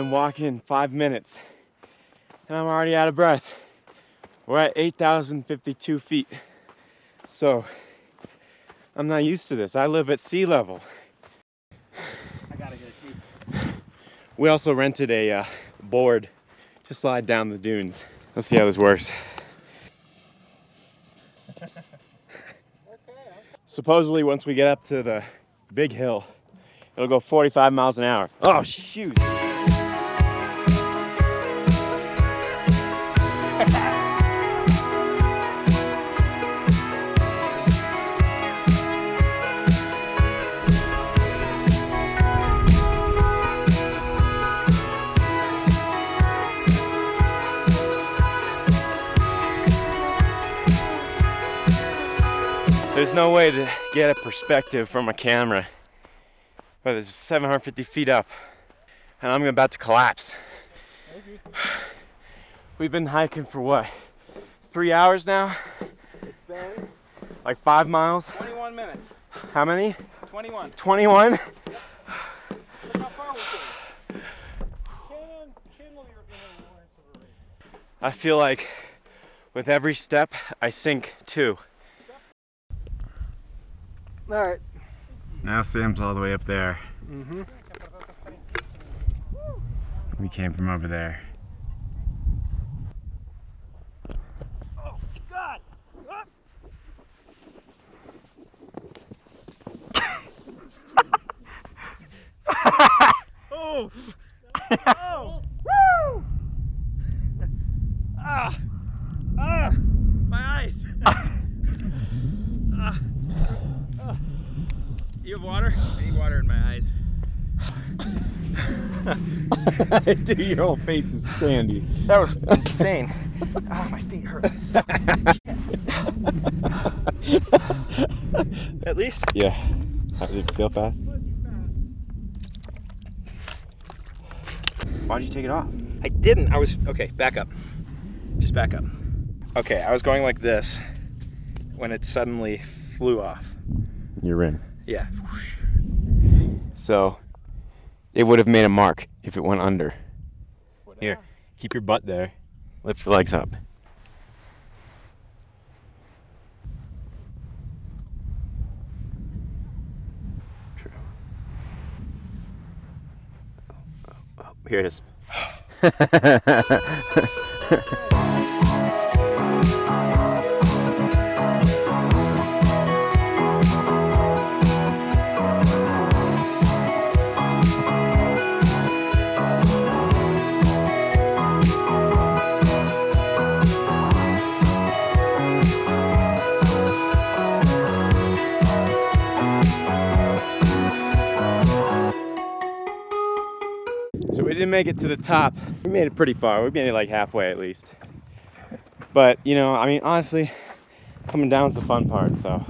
been walking 5 minutes and I'm already out of breath. We're at 8,052 feet. So I'm not used to this. I live at sea level. I gotta get a tooth. We also rented a board to slide down the dunes. Let's see how this works. Supposedly, once we get up to the big hill, it'll go 45 miles an hour. Oh, shoot. There's no way to get a perspective from a camera, but it's 750 feet up, and I'm about to collapse. We've been hiking for what, 3 hours now? It's been Like 5 miles? 21 minutes. How many? 21. 21? Look how far we came. Chandler, you're behind Lawrence of Arabia. I feel like with every step, I sink 2. All right. Now Sam's all the way up there. Mm-hmm. We came from over there. Oh, God! Oh! Oh! Woo! Ah! Ah! My eyes! You have water? I need water in my eyes. Dude, your whole face is sandy. That was insane. Ah, my feet hurt. At least? Yeah. How did it feel fast? Why'd you take it off? I didn't. I was, okay, back up. Just back up. Okay, I was going like this when it suddenly flew off. You're in. Yeah. So, it would have made a mark if it went under. Here, keep your butt there. Lift your legs up. True. Oh, here it is. So we didn't make it to the top. We made it pretty far. We made it like halfway at least. But, you know, I mean, honestly, coming down's the fun part, so